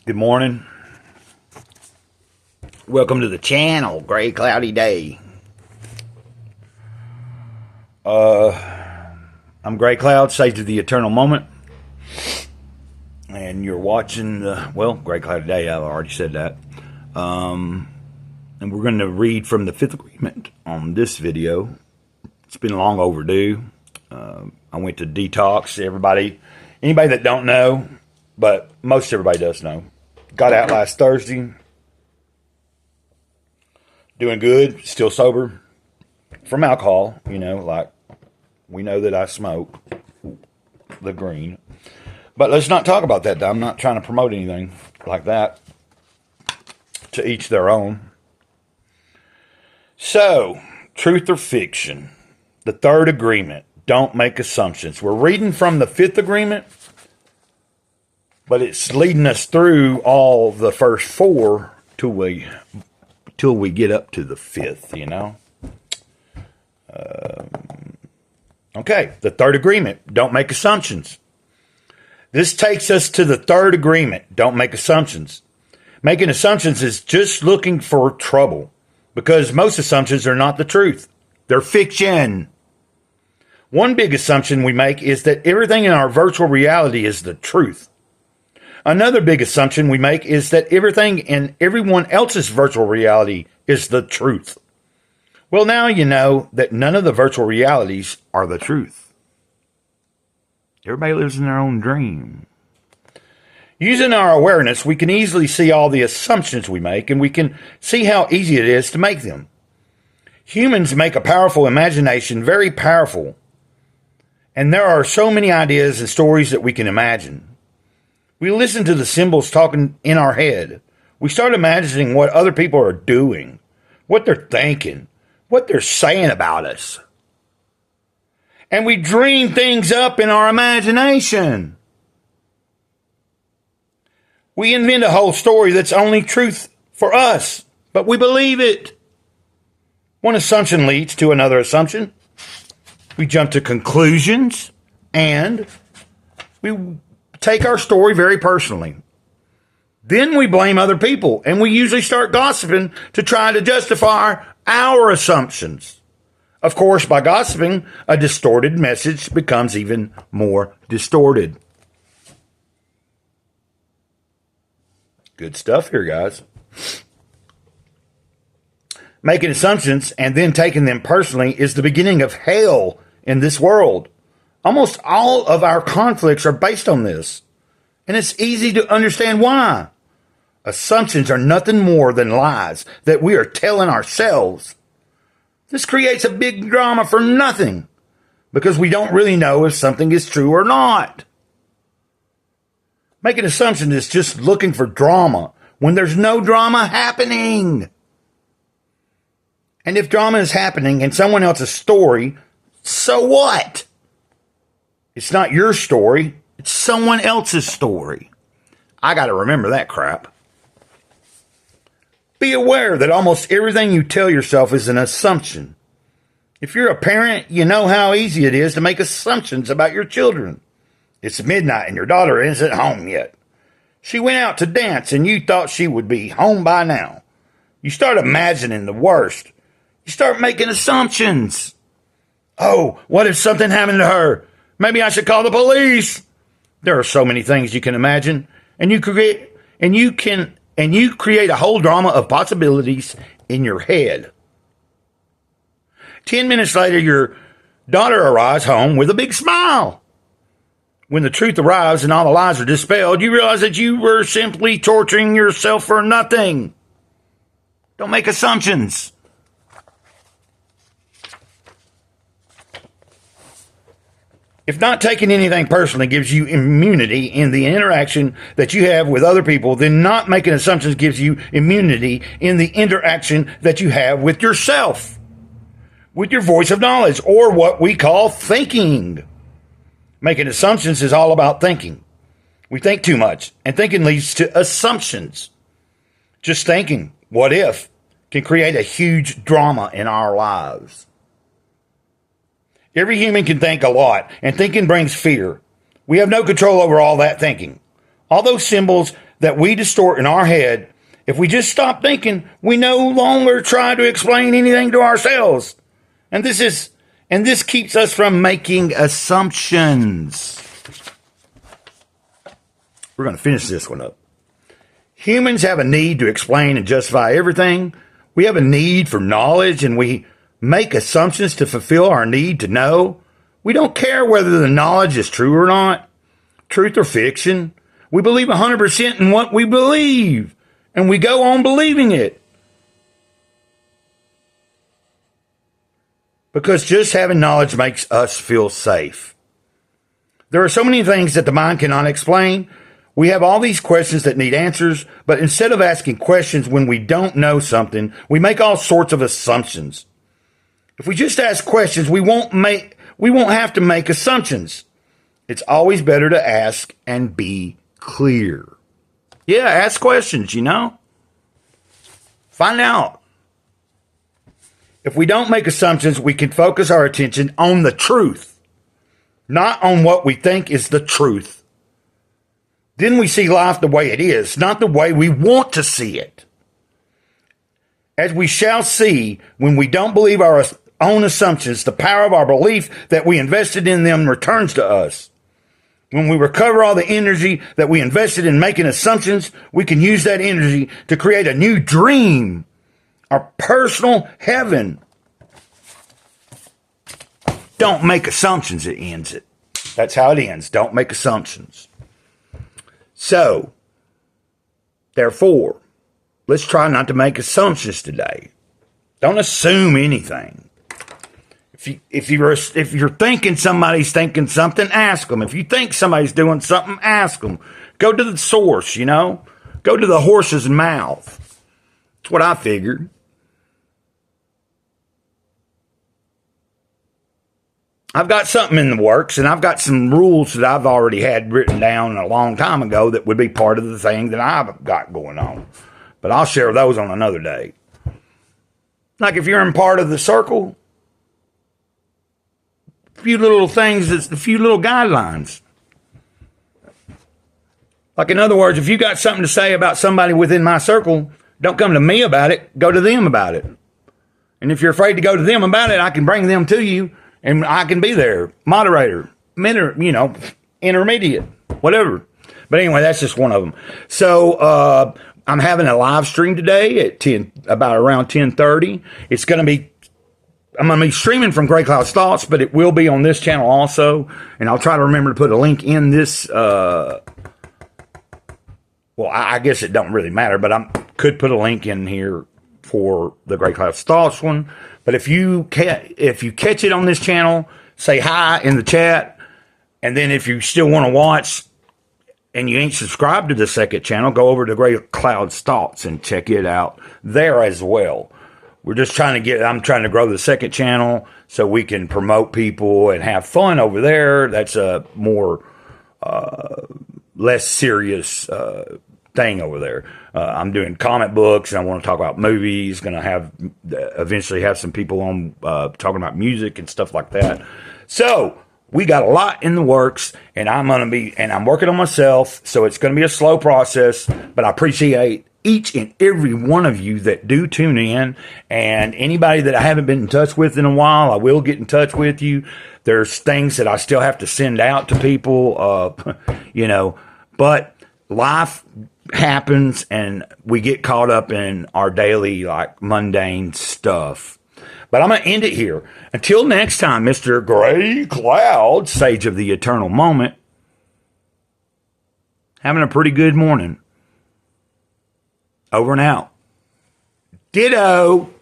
Good morning. Welcome to the channel. Gray, cloudy day. I'm Gray Cloud, Sage of the Eternal Moment. And you're watching Gray Cloudy Day. I've already said that. And we're going to read from the Fifth Agreement on this video. It's been long overdue. I went to detox. Anybody that don't know, but most everybody does know. Got out last Thursday. Doing good. Still sober. From alcohol, like we know that I smoke the green. But let's not talk about that. I'm not trying to promote anything like that. To each their own. So, truth or fiction? The third agreement. Don't make assumptions. We're reading from the fifth agreement. But it's leading us through all the first four till we get up to the fifth, Okay, the third agreement. Don't make assumptions. This takes us to the third agreement. Don't make assumptions. Making assumptions is just looking for trouble because most assumptions are not the truth. They're fiction. One big assumption we make is that everything in our virtual reality is the truth. Another big assumption we make is that everything in everyone else's virtual reality is the truth. Well, now you know that none of the virtual realities are the truth. Everybody lives in their own dream. Using our awareness, we can easily see all the assumptions we make, and we can see how easy it is to make them. Humans make a powerful imagination very powerful, and there are so many ideas and stories that we can imagine. We listen to the symbols talking in our head. We start imagining what other people are doing, what they're thinking, what they're saying about us. And we dream things up in our imagination. We invent a whole story that's only truth for us, but we believe it. One assumption leads to another assumption. We jump to conclusions, and we take our story very personally. Then we blame other people, and we usually start gossiping to try to justify our assumptions. Of course, by gossiping, a distorted message becomes even more distorted. Good stuff here, guys. Making assumptions and then taking them personally is the beginning of hell in this world. Almost all of our conflicts are based on this, and it's easy to understand why. Assumptions are nothing more than lies that we are telling ourselves. This creates a big drama for nothing, because we don't really know if something is true or not. Making assumptions is just looking for drama when there's no drama happening. And if drama is happening in someone else's story, so what? It's not your story. It's someone else's story. I got to remember that crap. Be aware that almost everything you tell yourself is an assumption. If you're a parent, you know how easy it is to make assumptions about your children. It's midnight and your daughter isn't home yet. She went out to dance and you thought she would be home by now. You start imagining the worst. You start making assumptions. Oh, what if something happened to her? Maybe I should call the police. There are so many things you can imagine, and you create a whole drama of possibilities in your head. 10 minutes later, your daughter arrives home with a big smile. When the truth arrives and all the lies are dispelled, you realize that you were simply torturing yourself for nothing. Don't make assumptions. If not taking anything personally gives you immunity in the interaction that you have with other people, then not making assumptions gives you immunity in the interaction that you have with yourself, with your voice of knowledge, or what we call thinking. Making assumptions is all about thinking. We think too much, and thinking leads to assumptions. Just thinking, what if, can create a huge drama in our lives. Every human can think a lot, and thinking brings fear. We have no control over all that thinking. All those symbols that we distort in our head, if we just stop thinking, we no longer try to explain anything to ourselves. And this keeps us from making assumptions. We're going to finish this one up. Humans have a need to explain and justify everything. We have a need for knowledge, and we make assumptions to fulfill our need to know. We don't care whether the knowledge is true or not, truth or fiction. We believe 100% in what we believe, and we go on believing it. Because just having knowledge makes us feel safe. There are so many things that the mind cannot explain. We have all these questions that need answers, but instead of asking questions when we don't know something, we make all sorts of assumptions. If we just ask questions, we won't have to make assumptions. It's always better to ask and be clear. Yeah, ask questions, Find out. If we don't make assumptions, we can focus our attention on the truth, not on what we think is the truth. Then we see life the way it is, not the way we want to see it. As we shall see, when we don't believe our own assumptions, the power of our belief that we invested in them returns to us. When we recover all the energy that we invested in making assumptions, we can use that energy to create a new dream, our personal heaven. Don't make assumptions, it ends it. That's how it ends. Don't make assumptions. So, therefore, let's try not to make assumptions today. Don't assume anything. If you're thinking somebody's thinking something, ask them. If you think somebody's doing something, ask them. Go to the source, Go to the horse's mouth. That's what I figured. I've got something in the works, and I've got some rules that I've already had written down a long time ago that would be part of the thing that I've got going on. But I'll share those on another day. Like if you're in part of the circle, a few little things, a few little guidelines. Like in other words, if you got something to say about somebody within my circle, don't come to me about it, go to them about it. And if you're afraid to go to them about it, I can bring them to you. And I can be there, moderator, intermediate, whatever. But anyway, that's just one of them. So I'm having a live stream today at about around 10:30. I'm going to be streaming from Gray Cloud's Thoughts, but it will be on this channel also. And I'll try to remember to put a link in this. I guess it don't really matter, but I could put a link in here for the Gray Cloud's Thoughts one. But if you catch it on this channel, say hi in the chat. And then if you still want to watch and you ain't subscribed to the second channel, go over to Gray Cloud's Thoughts and check it out there as well. I'm trying to grow the second channel so we can promote people and have fun over there. That's a more, less serious, thing over there. I'm doing comic books, and I want to talk about movies. Going to eventually have some people on talking about music and stuff like that. So we got a lot in the works, and I'm working on myself. So it's going to be a slow process, but I appreciate each and every one of you that do tune in, and anybody that I haven't been in touch with in a while, I will get in touch with you. There's things that I still have to send out to people, but life happens and we get caught up in our daily, mundane stuff. But I'm going to end it here. Until next time, Mr. Gray Cloud, Sage of the Eternal Moment, having a pretty good morning. Over and out. Ditto.